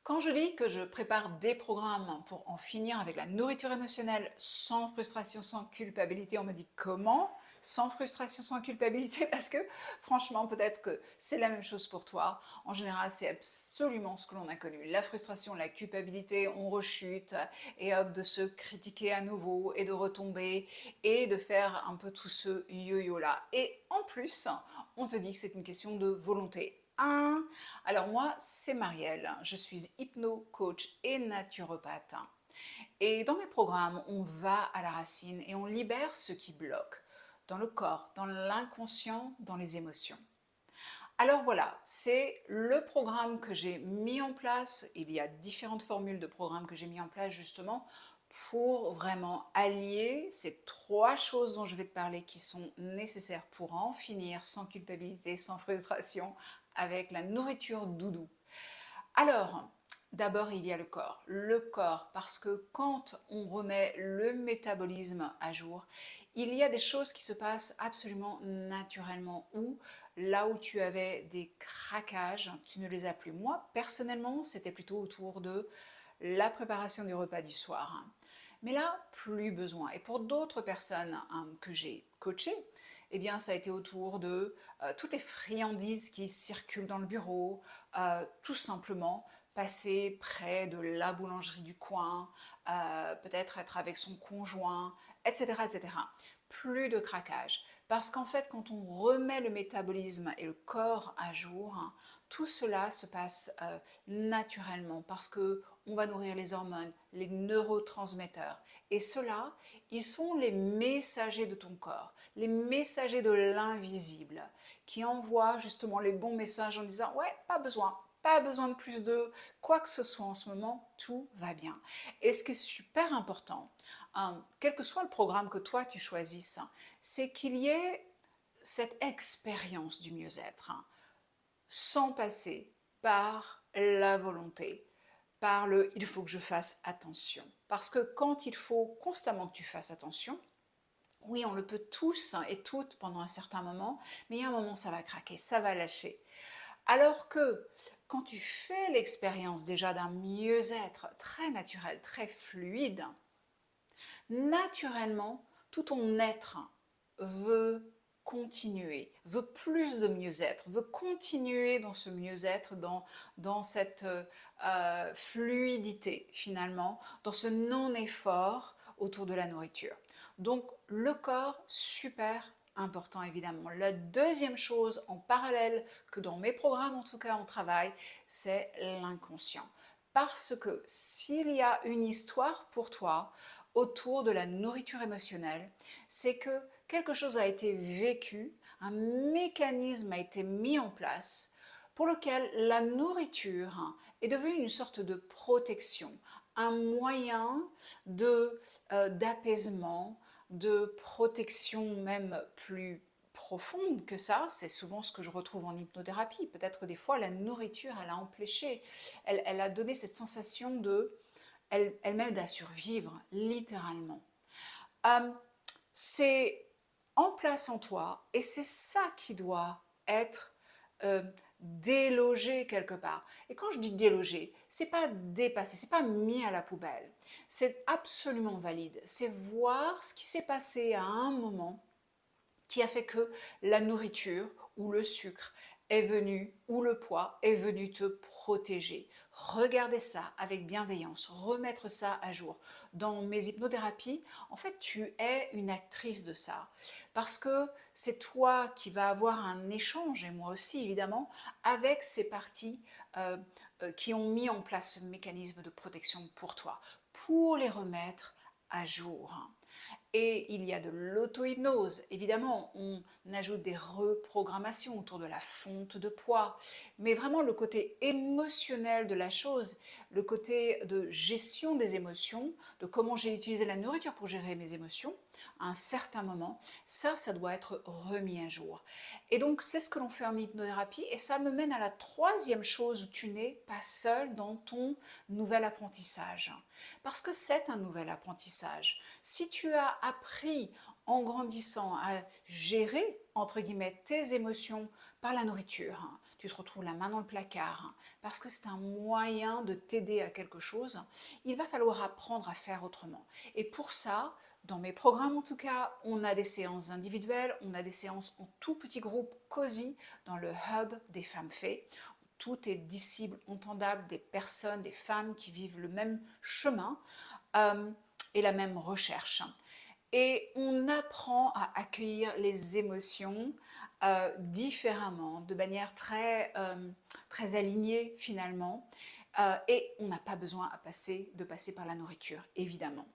Quand je dis que je prépare des programmes pour en finir avec la nourriture émotionnelle sans frustration, sans culpabilité, on me dit comment? Sans frustration, sans culpabilité, parce que franchement, peut-être que c'est la même chose pour toi. En général, c'est absolument ce que l'on a connu. La frustration, la culpabilité, on rechute et hop, de se critiquer à nouveau et de retomber et de faire un peu tout ce yo-yo-là. Et en plus, on te dit que c'est une question de volonté. Alors moi, c'est Marielle, je suis hypno-coach et naturopathe. Et dans mes programmes, on va à la racine et on libère ce qui bloque dans le corps, dans l'inconscient, dans les émotions. Alors voilà, c'est le programme que j'ai mis en place. Il y a différentes formules de programmes que j'ai mis en place justement pour vraiment allier ces trois choses dont je vais te parler qui sont nécessaires pour en finir sans culpabilité, sans frustration, avec la nourriture doudou. Alors, d'abord il y a le corps. Le corps, parce que quand on remet le métabolisme à jour, il y a des choses qui se passent absolument naturellement, ou là où tu avais des craquages, tu ne les as plus. Moi, personnellement, c'était plutôt autour de la préparation du repas du soir. Mais là, plus besoin. Et pour d'autres personnes que j'ai coachées, eh bien, ça a été autour de toutes les friandises qui circulent dans le bureau, tout simplement passer près de la boulangerie du coin, peut-être être avec son conjoint, etc., etc. Plus de craquage. Parce qu'en fait, quand on remet le métabolisme et le corps à jour, tout cela se passe naturellement parce que on va nourrir les hormones, les neurotransmetteurs. Et ceux-là, ils sont les messagers de ton corps, les messagers de l'invisible, qui envoient justement les bons messages en disant « Ouais, pas besoin de plus de quoi que ce soit en ce moment, tout va bien ». Et ce qui est super important, quel que soit le programme que toi tu choisisses, c'est qu'il y ait cette expérience du mieux-être, sans passer par la volonté, par le « il faut que je fasse attention ». Parce que quand il faut constamment que tu fasses attention, oui, on le peut tous et toutes pendant un certain moment, mais il y a un moment, ça va craquer, ça va lâcher. Alors que quand tu fais l'expérience déjà d'un mieux-être très naturel, très fluide, naturellement, tout ton être veut continuer, veut plus de mieux-être, veut continuer dans ce mieux-être, dans cette fluidité finalement, dans ce non-effort autour de la nourriture. Donc le corps, super important évidemment. La deuxième chose en parallèle que dans mes programmes en tout cas on travaille, c'est l'inconscient. Parce que s'il y a une histoire pour toi autour de la nourriture émotionnelle, c'est que quelque chose a été vécu, un mécanisme a été mis en place pour lequel la nourriture est devenue une sorte de protection, un moyen d'apaisement, de protection même plus profonde que ça. C'est souvent ce que je retrouve en hypnothérapie. Peut-être des fois la nourriture, elle a empêché, elle a donné cette sensation de, elle m'aide à survivre, littéralement. Euh, c'est en place en toi et c'est ça qui doit être euh, délogé quelque part. Et quand je dis délogé, c'est pas dépassé, c'est pas mis à la poubelle. C'est absolument valide. C'est voir ce qui s'est passé à un moment qui a fait que la nourriture ou le sucre est venu, ou le poids est venu te protéger. Regardez ça avec bienveillance, remettre ça à jour. Dans mes hypnothérapies, en fait, tu es une actrice de ça. Parce que c'est toi qui vas avoir un échange, et moi aussi évidemment, avec ces parties qui ont mis en place ce mécanisme de protection pour toi, pour les remettre à jour. Et il y a de l'auto-hypnose, évidemment, on ajoute des reprogrammations autour de la fonte de poids, mais vraiment le côté émotionnel de la chose, le côté de gestion des émotions, de comment j'ai utilisé la nourriture pour gérer mes émotions, à un certain moment, ça doit être remis à jour. Et donc c'est ce que l'on fait en hypnothérapie, et ça me mène à la troisième chose où tu n'es pas seul dans ton nouvel apprentissage. Parce que c'est un nouvel apprentissage. Si tu as appris en grandissant à gérer, entre guillemets, tes émotions par la nourriture, tu te retrouves la main dans le placard, parce que c'est un moyen de t'aider à quelque chose, il va falloir apprendre à faire autrement. Et pour ça, dans mes programmes en tout cas, on a des séances individuelles, on a des séances en tout petit groupe cosy dans le hub des femmes fées. Tout est disciple, entendable, des personnes, des femmes qui vivent le même chemin et la même recherche. Et on apprend à accueillir les émotions différemment, de manière très alignée finalement. Et on n'a pas besoin de passer par la nourriture, évidemment.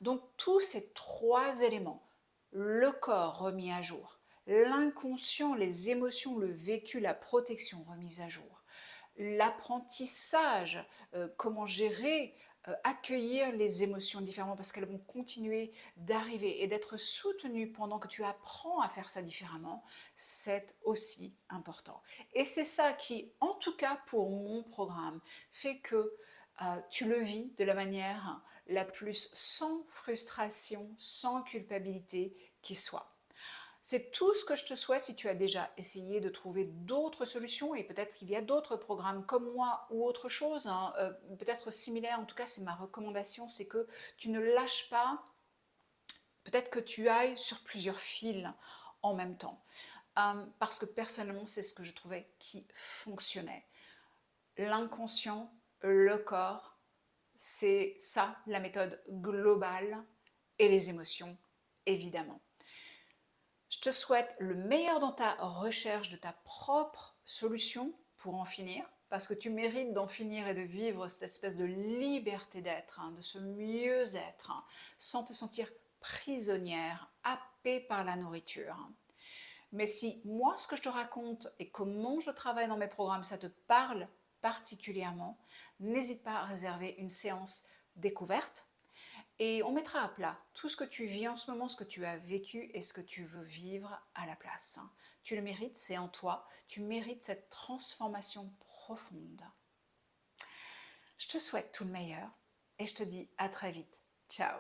Donc tous ces trois éléments, le corps remis à jour, l'inconscient, les émotions, le vécu, la protection remise à jour, l'apprentissage, comment gérer, accueillir les émotions différemment parce qu'elles vont continuer d'arriver et d'être soutenues pendant que tu apprends à faire ça différemment, c'est aussi important. Et c'est ça qui, en tout cas pour mon programme, fait que tu le vis de la manière la plus sans frustration, sans culpabilité qui soit. C'est tout ce que je te souhaite si tu as déjà essayé de trouver d'autres solutions et peut-être qu'il y a d'autres programmes comme moi ou autre chose, hein, peut-être similaires, en tout cas c'est ma recommandation, c'est que tu ne lâches pas, peut-être que tu ailles sur plusieurs fils en même temps. Parce que personnellement c'est ce que je trouvais qui fonctionnait. L'inconscient, le corps, c'est ça la méthode globale et les émotions évidemment. Je te souhaite le meilleur dans ta recherche de ta propre solution pour en finir, parce que tu mérites d'en finir et de vivre cette espèce de liberté d'être, de ce mieux-être, sans te sentir prisonnière, happée par la nourriture. Mais si moi, ce que je te raconte et comment je travaille dans mes programmes, ça te parle particulièrement, n'hésite pas à réserver une séance découverte. Et on mettra à plat tout ce que tu vis en ce moment, ce que tu as vécu et ce que tu veux vivre à la place. Tu le mérites, c'est en toi. Tu mérites cette transformation profonde. Je te souhaite tout le meilleur et je te dis à très vite. Ciao!